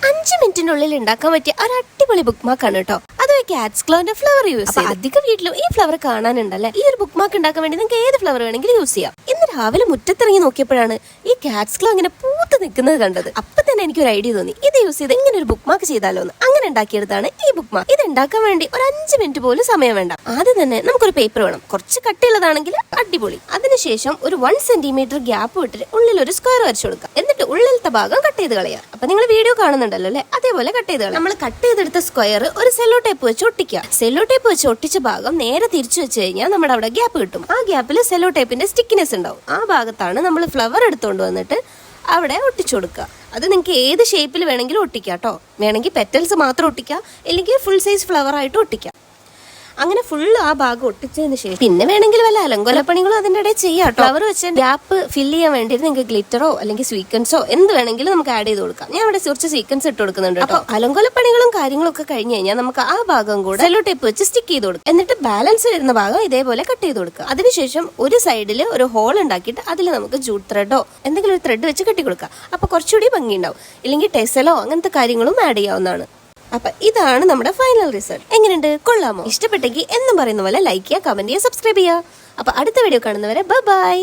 5 മിനിറ്റിനുള്ളിൽ ഉണ്ടാക്കാൻ പറ്റിയ ഒരു അടിപൊളി ബുക്ക് മാർക്കാണ് കേട്ടോ. അത് കാറ്റ്സ് ക്ലോന്റെ ഫ്ലവർ യൂസ് ചെയ്യും. അധികം വീട്ടിലും ഈ ഫ്ലവർ കാണാനുണ്ടല്ലേ. ഈ ഒരു ബുക്ക് മാർക്ക് ഉണ്ടാക്കാൻ വേണ്ടി നിങ്ങൾക്ക് ഏത് ഫ്ലവർ വേണമെങ്കിലും യൂസ് ചെയ്യാം. ഇന്ന് രാവിലെ മുറ്റത്തിറങ്ങി നോക്കിയപ്പോഴാണ് ഈ കാറ്റ്സ് ക്ലോ ഇങ്ങനെ പൂത്ത് നിൽക്കുന്നത് കണ്ടത്. അപ്പൊ തന്നെ എനിക്കൊരു ഐഡിയ തോന്നി, ഇത് യൂസ് ചെയ്ത് ഇങ്ങനെ ഒരു ബുക്ക് മാർക്ക് ചെയ്താലോ എന്ന്. അങ്ങനെ ഉണ്ടാക്കിയെടുത്താണ് ഈ ബുക്ക് മാർക്ക്. ഇത് ഉണ്ടാക്കാൻ വേണ്ടി ഒരു 5 മിനിറ്റ് പോലും സമയം വേണ്ട. ആദ്യം തന്നെ നമുക്കൊരു പേപ്പർ വേണം, കുറച്ച് കട്ടിയുള്ളതാണെങ്കിൽ അടിപൊളി. അതിനുശേഷം ഒരു 1 സെന്റിമീറ്റർ ഗ്യാപ്പ് വിട്ടിട്ട് ഉള്ളിൽ ഒരു സ്ക്വയർ വരച്ചു കൊടുക്കുക. എന്നിട്ട് ഉള്ളിലത്തെ ഭാഗം കട്ട് ചെയ്ത് കളയാം. അപ്പൊ നിങ്ങൾ വീഡിയോ കാണുന്നുണ്ടല്ലോ അല്ലെ, അതേപോലെ കട്ട് ചെയ്ത് കളയാം. നമ്മൾ കട്ട് ചെയ്തെടുത്ത സ്ക്വയർ ഒരു സെല്ലോ ടേപ്പ് വെച്ച് ഒട്ടിക്കുക. സെല്ലോ ടേപ്പ് വെച്ച് ഒട്ടിച്ച ഭാഗം നേരെ തിരിച്ചു വെച്ച് കഴിഞ്ഞാൽ നമ്മുടെ അവിടെ ഗ്യാപ്പ് കിട്ടും. ആ ഗ്യാപ്പിൽ സെല്ലോ ടേപ്പിന്റെ സ്റ്റിക്കിനെസ് ഉണ്ടാവും. ആ ഭാഗത്താണ് നമ്മൾ ഫ്ലവർ എടുത്തുകൊണ്ട് വന്നിട്ട് അവിടെ ഒട്ടിച്ചു കൊടുക്കുക. അത് നിങ്ങൾക്ക് ഏത് ഷേപ്പിൽ വേണമെങ്കിലും ഒട്ടിക്കാം കേട്ടോ. വേണമെങ്കിൽ പെറ്റൽസ് മാത്രം ഒട്ടിക്കാം, അല്ലെങ്കിൽ ഫുൾ സൈസ് ഫ്ലവർ ആയിട്ട് ഒട്ടിക്കാം. അങ്ങനെ ഫുള്ള് ആ ഭാഗം ഒട്ടിച്ചതിന് ശേഷം പിന്നെ വേണമെങ്കിൽ വല്ല അലങ്കോലപ്പണികളും അതിൻ്റെ ഇടയിൽ ചെയ്യാം. ഫ്ലവർ വെച്ച് ഗ്യാപ്പ് ഫില്ല് ചെയ്യാൻ വേണ്ടിയിട്ട് നിങ്ങൾക്ക് ഗ്ലിറ്ററോ അല്ലെങ്കിൽ സ്വീക്കൻസോ എന്ത് വേണമെങ്കിലും നമുക്ക് ആഡ് ചെയ്ത് കൊടുക്കാം. ഞാൻ ഇവിടെ കുറച്ച് സ്വീക്കൻസ് ഇട്ട് കൊടുക്കുന്നുണ്ട്. അപ്പോൾ അലങ്കോലപ്പണികളും കാര്യങ്ങളും ഒക്കെ കഴിഞ്ഞ് കഴിഞ്ഞാൽ നമുക്ക് ആ ഭാഗം കൂടെ സെല്ലോ ടേപ്പ് വെച്ച് സ്റ്റിക്ക് ചെയ്ത് കൊടുക്കും. എന്നിട്ട് ബാലൻസ് വരുന്ന ഭാഗം ഇതേപോലെ കട്ട് ചെയ്ത് കൊടുക്കുക. അതിനുശേഷം ഒരു സൈഡിൽ ഒരു ഹോൾ ഉണ്ടാക്കിയിട്ട് അതിൽ നമുക്ക് ജൂട്ട് ത്രെഡോ എന്തെങ്കിലും ഒരു ത്രെഡ് വെച്ച് കെട്ടി കൊടുക്കുക. അപ്പോൾ കുറച്ചുകൂടി ഭംഗിയുണ്ടാവും. ഇല്ലെങ്കിൽ ടെസലോ അങ്ങനത്തെ കാര്യങ്ങളും ആഡ് ചെയ്യാവുന്നതാണ്. അപ്പൊ ഇതാണ് നമ്മുടെ ഫൈനൽ റിസൾട്ട്. എങ്ങനെയുണ്ട്, കൊള്ളാമോ? ഇഷ്ടപ്പെട്ടെങ്കിൽ എന്നും പറയുന്ന പോലെ ലൈക്ക് ചെയ്യുക, കമന്റ് ചെയ്യുക, സബ്സ്ക്രൈബ് ചെയ്യുക. അപ്പൊ അടുത്ത വീഡിയോ കാണുന്നവരെ ബൈ ബൈ.